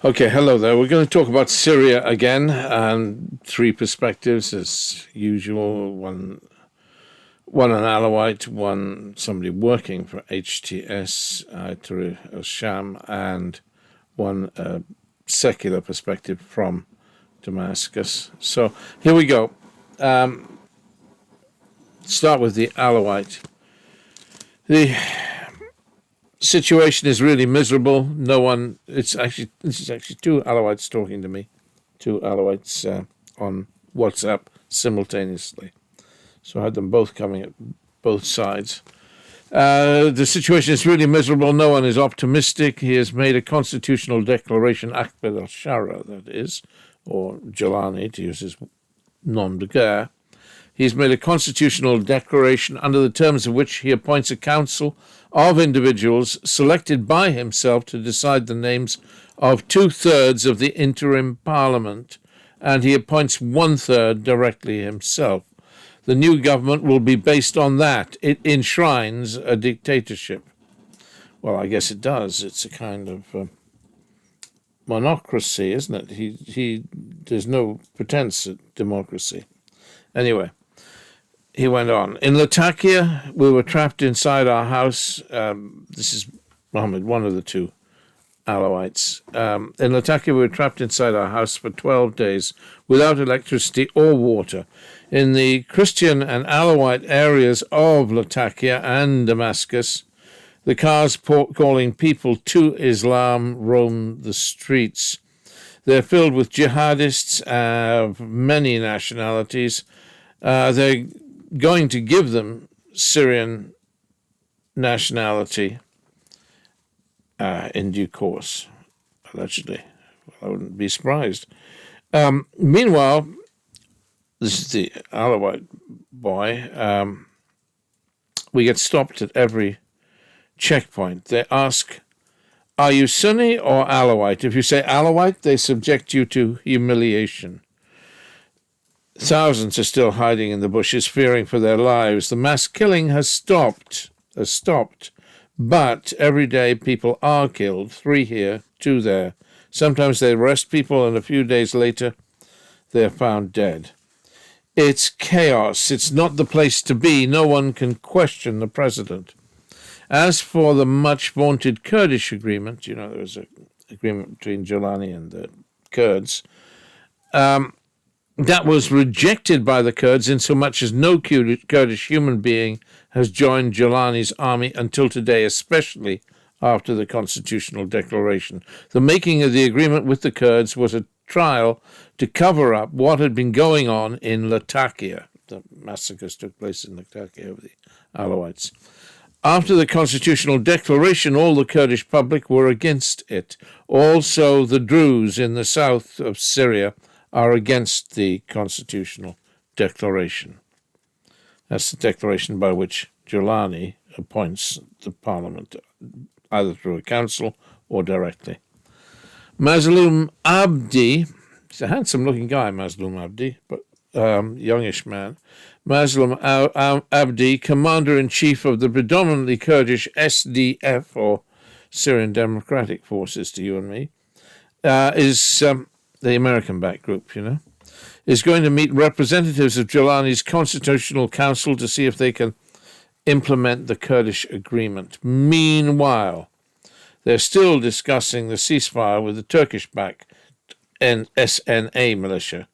Okay, hello there. We're going to talk about Syria again, and three perspectives as usual. One an Alawite, one somebody working for HTS, al-Sharaa, and one secular perspective from Damascus. So here we go. Start with the Alawite. The situation is really miserable. This is actually two Alawites talking to me, two Alawites on WhatsApp simultaneously. So I had them both coming at both sides. The situation is really miserable. No one is optimistic. He has made a constitutional declaration, a.k.a. al-Sharaa, that is, or Jolani, to use his nom de guerre. He's made a constitutional declaration under the terms of which he appoints a council of individuals selected by himself to decide the names of 2/3 of the interim parliament, and he appoints 1/3 directly himself. The new government will be based on that. It enshrines a dictatorship. Well, I guess it does. It's a kind of monocracy, isn't it? There's no pretense at democracy. Anyway, he went on. In Latakia, we were trapped inside our house. This is Muhammad, one of the two Alawites. In Latakia, we were trapped inside our house for 12 days without electricity or water. In the Christian and Alawite areas of Latakia and Damascus, the cars calling people to Islam roam the streets. They're filled with jihadists of many nationalities. They're going to give them Syrian nationality in due course, allegedly. Well, I wouldn't be surprised. Meanwhile, this is the Alawite boy. We get stopped at every checkpoint. They ask, are you Sunni or Alawite? If you say Alawite, they subject you to humiliation. Thousands are still hiding in the bushes, fearing for their lives. The mass killing has stopped, but every day people are killed, 3 here, 2 there. Sometimes they arrest people, and a few days later, they're found dead. It's chaos. It's not the place to be. No one can question the president. As for the much-vaunted Kurdish agreement, there was an agreement between Jolani and the Kurds, that was rejected by the Kurds insomuch as no Kurdish human being has joined Jolani's army until today, especially after the constitutional declaration. The making of the agreement with the Kurds was a trial to cover up what had been going on in Latakia. The massacres took place in Latakia of the Alawites. After the constitutional declaration, all the Kurdish public were against it. Also, the Druze in the south of Syria are against the constitutional declaration. That's the declaration by which Jolani appoints the parliament, either through a council or directly. Mazloum Abdi, he's a handsome-looking guy, Mazloum Abdi, but youngish man. Mazloum Abdi, commander-in-chief of the predominantly Kurdish SDF, or Syrian Democratic Forces to you and me, is the American-backed group, is going to meet representatives of Jolani's Constitutional Council to see if they can implement the Kurdish agreement. Meanwhile, they're still discussing the ceasefire with the Turkish-backed SNA militia,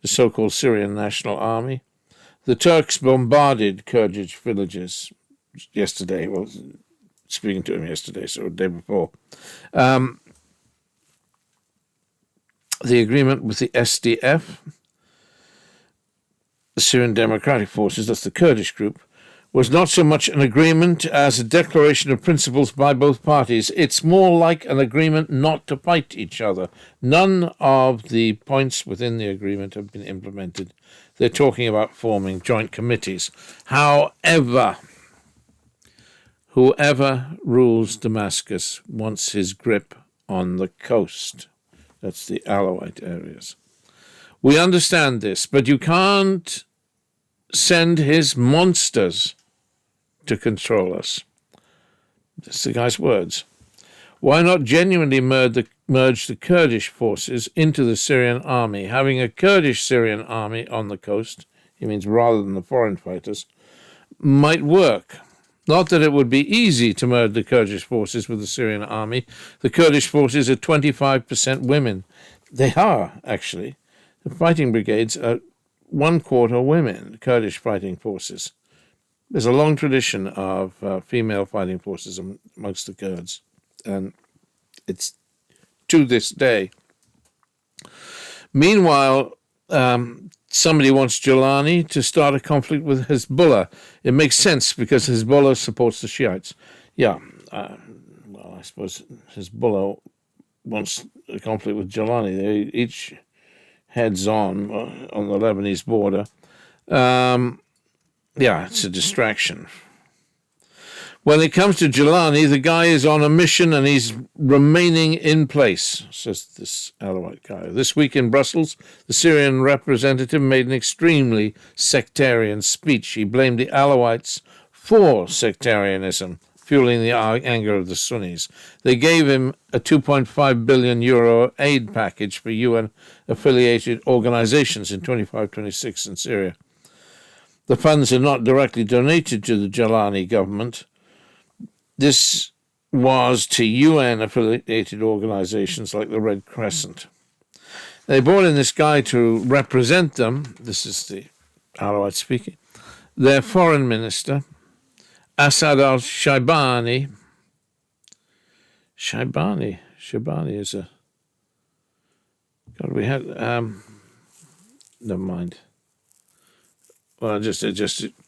the so-called Syrian National Army. The Turks bombarded Kurdish villages yesterday. Well, speaking to him yesterday, so the day before. The agreement with the SDF, the Syrian Democratic Forces, that's the Kurdish group, was not so much an agreement as a declaration of principles by both parties. It's more like an agreement not to fight each other. None of the points within the agreement have been implemented. They're talking about forming joint committees. However, whoever rules Damascus wants his grip on the coast. That's the Alawite areas. We understand this, but you can't send his monsters to control us. That's the guy's words. Why not genuinely merge the Kurdish forces into the Syrian army. Having a Kurdish Syrian army on the coast, he means rather than the foreign fighters, might work. Not that it would be easy to merge the Kurdish forces with the Syrian army. The Kurdish forces are 25% women. They are, actually. The fighting brigades are 1/4 women, Kurdish fighting forces. There's a long tradition of female fighting forces amongst the Kurds, and it's to this day. Meanwhile, somebody wants Jolani to start a conflict with Hezbollah. It makes sense because Hezbollah supports the Shiites. Yeah, well, I suppose Hezbollah wants a conflict with Jolani. They each heads on the Lebanese border. Yeah, it's a distraction. When it comes to Jolani, the guy is on a mission and he's remaining in place, says this Alawite guy. This week in Brussels, the Syrian representative made an extremely sectarian speech. He blamed the Alawites for sectarianism, fueling the anger of the Sunnis. They gave him a 2.5 billion euro aid package for UN-affiliated organizations in 25-26 in Syria. The funds are not directly donated to the Jolani government. This was to UN-affiliated organizations like the Red Crescent. They brought in this guy to represent them. This is the Alawite speaking. Their foreign minister, Asad al-Shaibani. Shaibani is a... God, we had... never mind. Well, just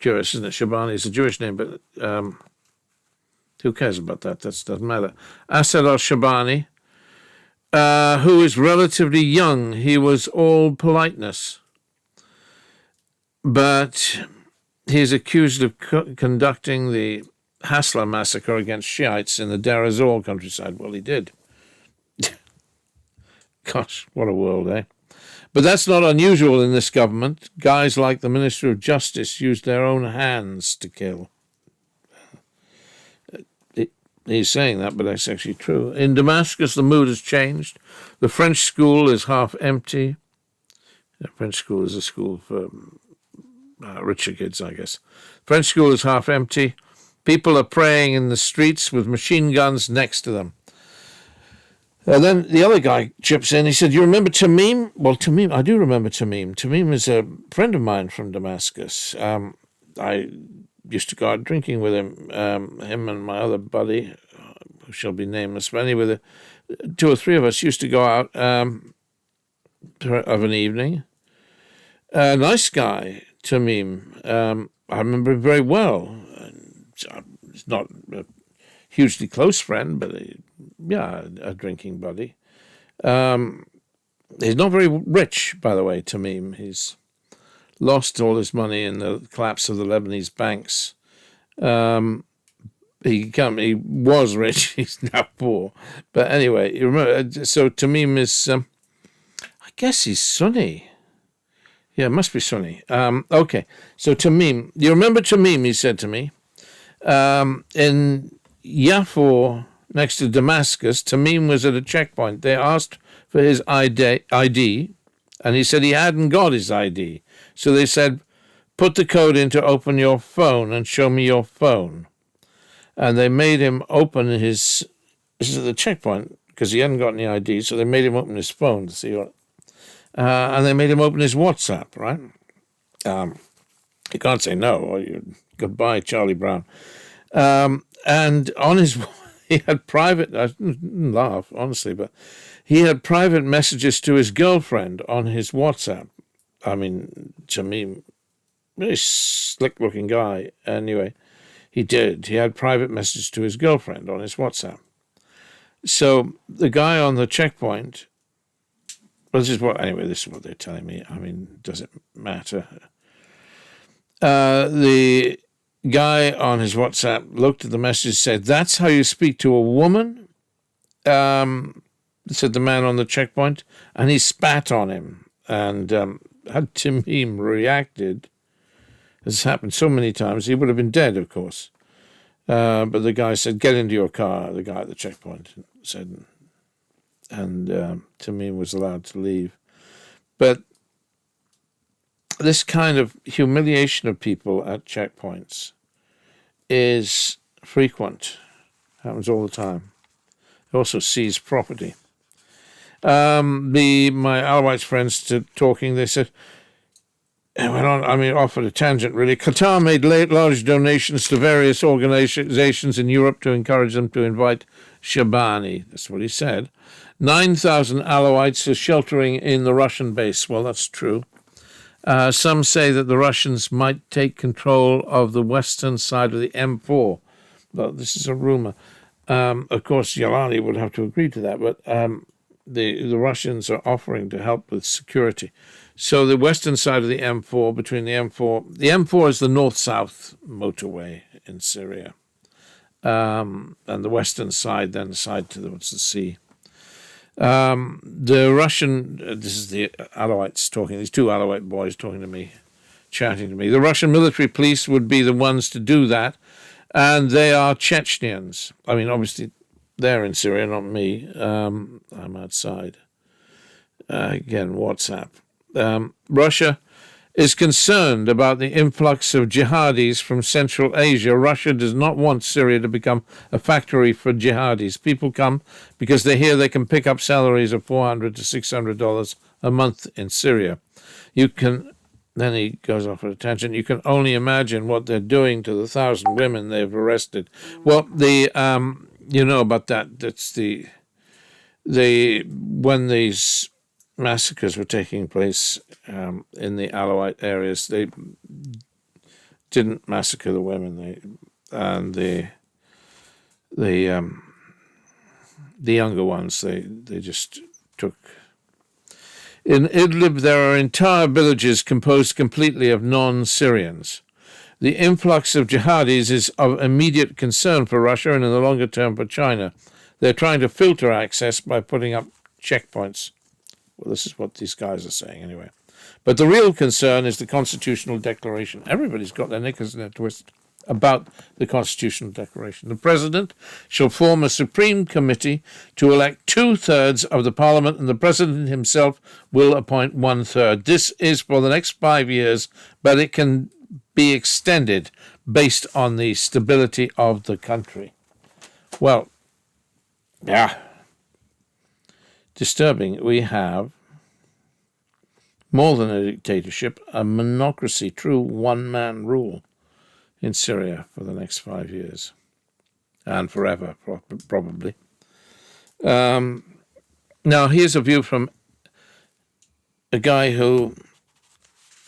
curious, isn't it? Shaibani is a Jewish name, but... who cares about that? That doesn't matter. Asad al-Shaibani, who is relatively young. He was all politeness. But he's accused of conducting the Hasla massacre against Shiites in the Deir ez-Zor countryside. Well, he did. Gosh, what a world, eh? But that's not unusual in this government. Guys like the Minister of Justice use their own hands to kill. He's saying that, but that's actually true. In Damascus, the mood has changed. The French school is half empty. The French school is a school for richer kids, I guess. French school is half empty. People are praying in the streets with machine guns next to them. And then the other guy chips in. He said, "You remember Tamim?" Well, Tamim, I do remember Tamim. Tamim is a friend of mine from Damascus. I used to go out drinking with him, him and my other buddy, who shall be nameless. But anyway, the two or three of us used to go out of an evening. Nice guy, Tamim. I remember him very well. He's not a hugely close friend, but a drinking buddy. He's not very rich, by the way, Tamim. He's lost all his money in the collapse of the Lebanese banks. He was rich. He's now poor. But anyway, you remember. So Tamim is, I guess he's Sunni. Yeah, it must be Sunni. Okay. So Tamim, you remember Tamim? He said to me, in Yafo, next to Damascus, Tamim was at a checkpoint. They asked for his ID, and he said he hadn't got his ID. So they said, "Put the code in to open your phone and show me your phone." And they made him open his... This is at the checkpoint, because he hadn't got any ID, so they made him open his phone to see what... and they made him open his WhatsApp, right? You can't say no, or you... Goodbye, Charlie Brown. And on his... He had private... I didn't laugh, honestly, but he had private messages to his girlfriend on his WhatsApp. I mean, Tamim, really slick-looking guy. Anyway, he did. He had private messages to his girlfriend on his WhatsApp. So the guy on the checkpoint... Well, this is what they're telling me. I mean, does it matter? The guy on his WhatsApp looked at the message, said, "That's how you speak to a woman?" Said the man on the checkpoint, and he spat on him. And had Tamim reacted, as happened so many times, he would have been dead, of course. But the guy said, "Get into your car," the guy at the checkpoint said. and Tamim was allowed to leave. But this kind of humiliation of people at checkpoints is frequent. Happens all the time. They also seize property. My Alawite friends talking, they said, it went on, off at a tangent really. Qatar made large donations to various organizations in Europe to encourage them to invite Shabani. That's what he said. 9,000 Alawites are sheltering in the Russian base. Well, that's true. Some say that the Russians might take control of the western side of the M4. Well, this is a rumor. Of course, Jolani would have to agree to that, but the Russians are offering to help with security. So the western side of the M4, the M4 is the north-south motorway in Syria, and the western side, then the side towards the sea. The Russian, this is the Alawites talking, these two Alawite boys talking to me, chatting to me. The Russian military police would be the ones to do that, and they are Chechens. Obviously, they're in Syria, not me. I'm outside. Again, WhatsApp. Russia is concerned about the influx of jihadis from Central Asia. Russia does not want Syria to become a factory for jihadis. People come because they hear they can pick up salaries of $400 to $600 a month in Syria. Then he goes off at a tangent. You can only imagine what they're doing to the 1,000 women they've arrested. Well, you know about that. That's when these massacres were taking place in the Alawite areas, they didn't massacre the women. The younger ones, they just took. In Idlib, there are entire villages composed completely of non-Syrians. The influx of jihadis is of immediate concern for Russia and in the longer term for China. They're trying to filter access by putting up checkpoints. Well, this is what these guys are saying anyway. But the real concern is the Constitutional Declaration. Everybody's got their knickers in a twist about the Constitutional Declaration. The President shall form a Supreme Committee to elect 2/3 of the Parliament, and the President himself will appoint 1/3. This is for the next 5 years, but it can be extended based on the stability of the country. Well, yeah. Disturbing. We have more than a dictatorship, a monocracy, true one-man rule in Syria for the next 5 years and forever, probably. Now, here's a view from a guy who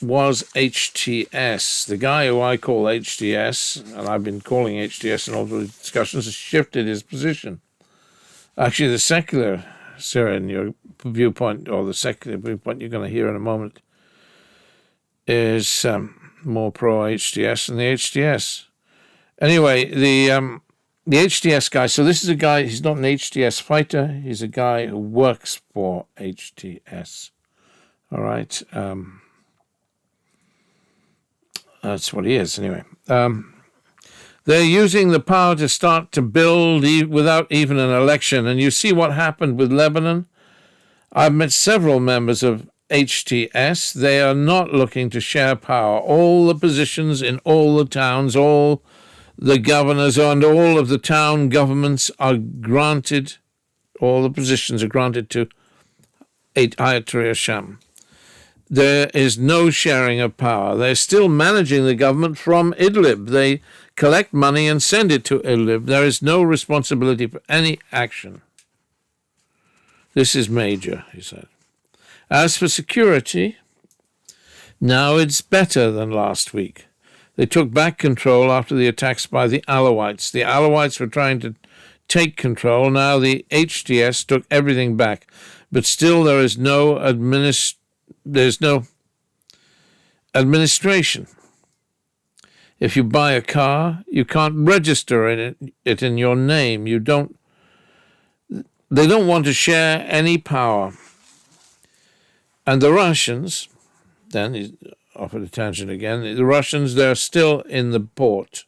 was HTS. The guy who I call HTS, and I've been calling HTS in all the discussions, has shifted his position. Actually, the secular Syrian viewpoint, or the secular viewpoint you're going to hear in a moment, is more pro-HTS than the HTS. Anyway, the HTS guy, so this is a guy, he's not an HTS fighter, he's a guy who works for HTS. All right. That's what he is, anyway. They're using the power to start to build without even an election. And you see what happened with Lebanon. I've met several members of HTS. They are not looking to share power. All the positions in all the towns, all the governors and all of the town governments are granted, all the positions are granted to Ayatollah Sham. There is no sharing of power. They're still managing the government from Idlib. They collect money and send it to Idlib. There is no responsibility for any action. This is major, he said. As for security, now it's better than last week. They took back control after the attacks by the Alawites. The Alawites were trying to take control. Now the HTS took everything back. But still there is no administration. If you buy a car, you can't register it in your name. They don't want to share any power. And the Russians, then he's off at a tangent again, the Russians, they're still in the port.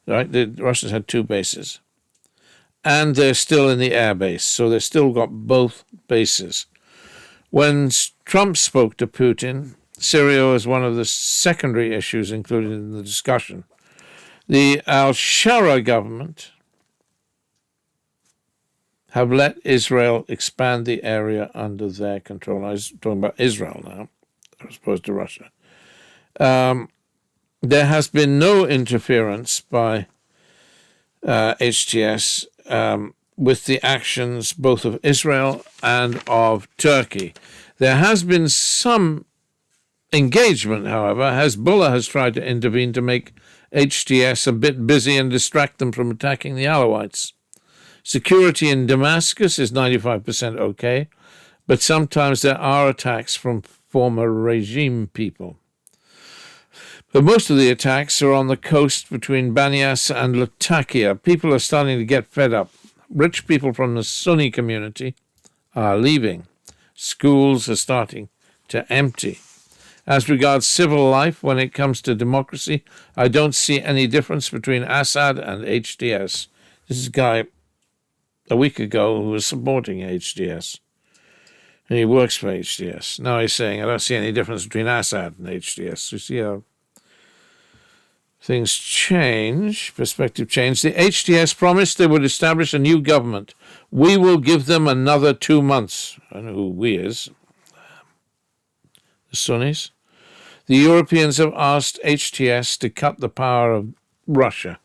Right? The Russians had 2 bases. and they're still in the air base, so they've still got both bases. When Trump spoke to Putin, Syria was one of the secondary issues included in the discussion. The al-Sharaa government have let Israel expand the area under their control. I was talking about Israel now, as opposed to Russia. There has been no interference by HTS with the actions both of Israel and of Turkey. There has been some engagement, however. Hezbollah has tried to intervene to make HTS a bit busy and distract them from attacking the Alawites. Security in Damascus is 95% okay, but sometimes there are attacks from former regime people. But most of the attacks are on the coast between Banias and Latakia. People are starting to get fed up. Rich people from the Sunni community are leaving. Schools are starting to empty. As regards civil life, when it comes to democracy, I don't see any difference between Assad and HTS. This is a guy a week ago who was supporting HTS. And he works for HTS. Now he's saying, I don't see any difference between Assad and HTS. You see how things change, perspective change. The HTS promised they would establish a new government. We will give them another 2 months. I don't know who we is. The Sunnis. The Europeans have asked HTS to cut the power of Russia.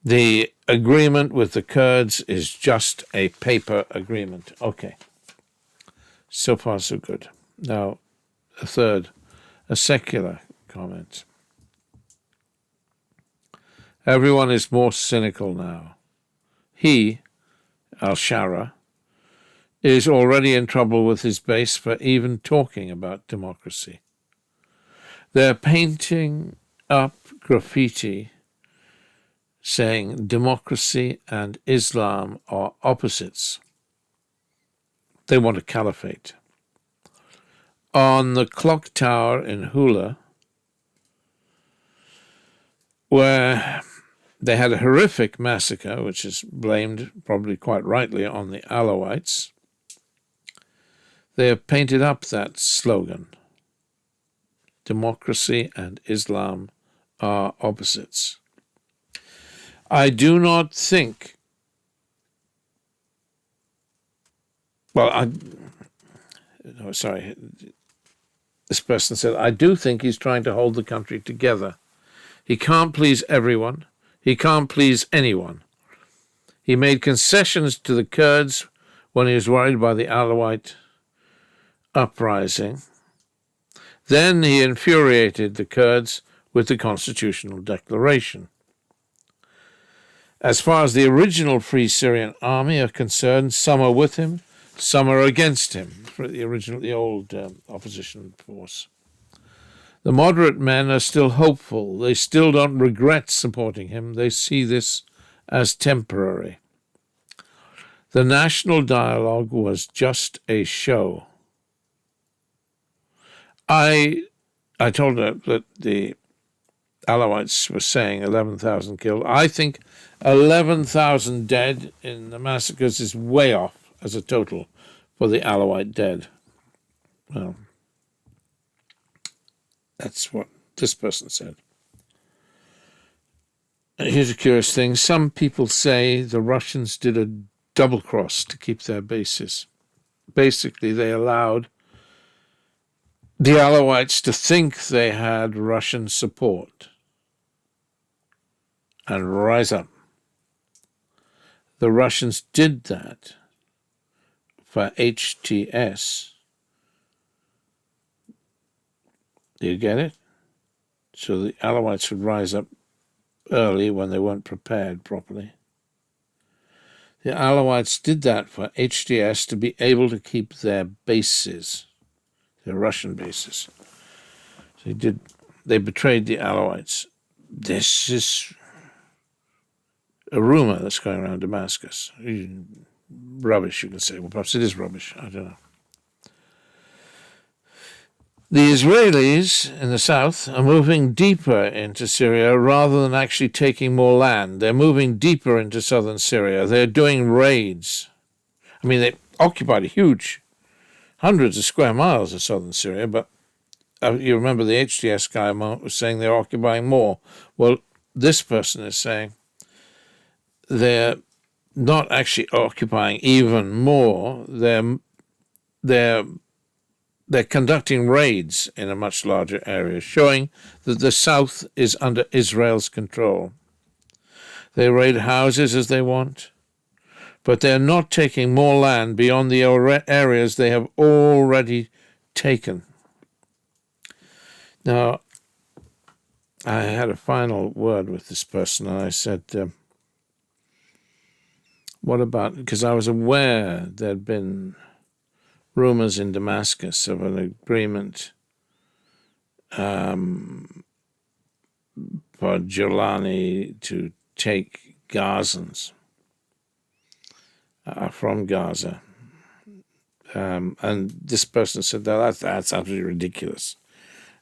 The agreement with the Kurds is just a paper agreement. Okay. So far, so good. Now, a secular comment. Everyone is more cynical now. He, al-Sharaa, is already in trouble with his base for even talking about democracy. They're painting up graffiti saying democracy and Islam are opposites. They want a caliphate. On the clock tower in Hula, where they had a horrific massacre, which is blamed probably quite rightly on the Alawites, they have painted up that slogan. Democracy and Islam are opposites. I do not think, this person said, I do think he's trying to hold the country together. He can't please everyone. He can't please anyone. He made concessions to the Kurds when he was worried by the Alawite uprising. Then he infuriated the Kurds with the Constitutional Declaration. As far as the original Free Syrian Army are concerned, some are with him, some are against him, for the old opposition force. The moderate men are still hopeful. They still don't regret supporting him. They see this as temporary. The national dialogue was just a show. I told her that the Alawites were saying 11,000 killed. I think 11,000 dead in the massacres is way off as a total for the Alawite dead. Well, that's what this person said. Here's a curious thing. Some people say the Russians did a double cross to keep their bases. Basically, they allowed the Alawites to think they had Russian support and rise up. The Russians did that for HTS. Do you get it? So the Alawites would rise up early when they weren't prepared properly. The Alawites did that for HTS to be able to keep their bases, their Russian bases. So they betrayed the Alawites. This is a rumor that's going around Damascus. Rubbish, you can say. Well, perhaps it is rubbish. I don't know. The Israelis in the south are moving deeper into Syria rather than actually taking more land. They're moving deeper into southern Syria. They're doing raids. I mean, they occupied a huge hundreds of square miles of southern Syria, but you remember the HTS guy was saying they're occupying more. Well, this person is saying they're not actually occupying even more. They're conducting raids in a much larger area, showing that the south is under Israel's control. They raid houses as they want, but they're not taking more land beyond the areas they have already taken. Now, I had a final word with this person, and I said, what about, because I was aware there'd been rumors in Damascus of an agreement for Jolani to take Gazans from Gaza. And this person said, that's absolutely ridiculous.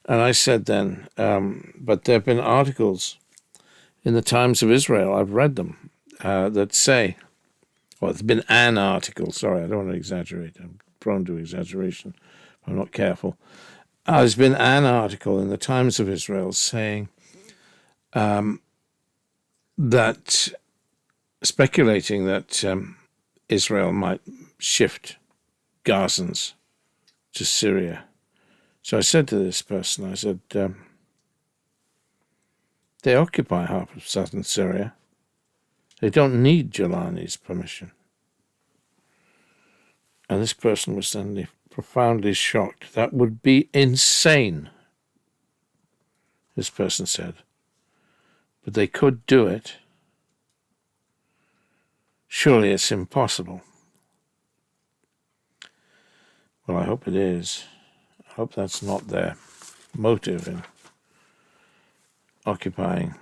And I said then, but there have been articles in the Times of Israel, I've read them, that say, well, there's been an article, sorry, I don't want to exaggerate, I'm prone to exaggeration, I'm not careful. There's been an article in the Times of Israel saying that, speculating that Israel might shift Gazans to Syria. So I said to this person, I said, they occupy half of southern Syria. They don't need Jolani's permission. And this person was suddenly profoundly shocked. That would be insane, this person said. But they could do it. Surely it's impossible. Well, I hope it is. I hope that's not their motive in occupying.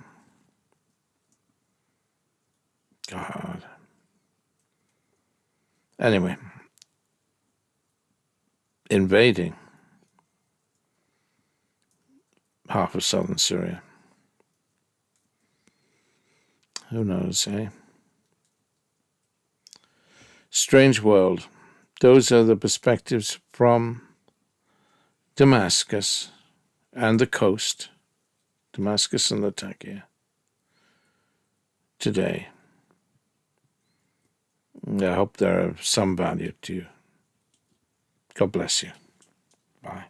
God. Anyway, invading half of southern Syria. Who knows, eh? Strange world. Those are the perspectives from Damascus and the coast, Damascus and Latakia, today. I hope they're of some value to you. God bless you. Bye.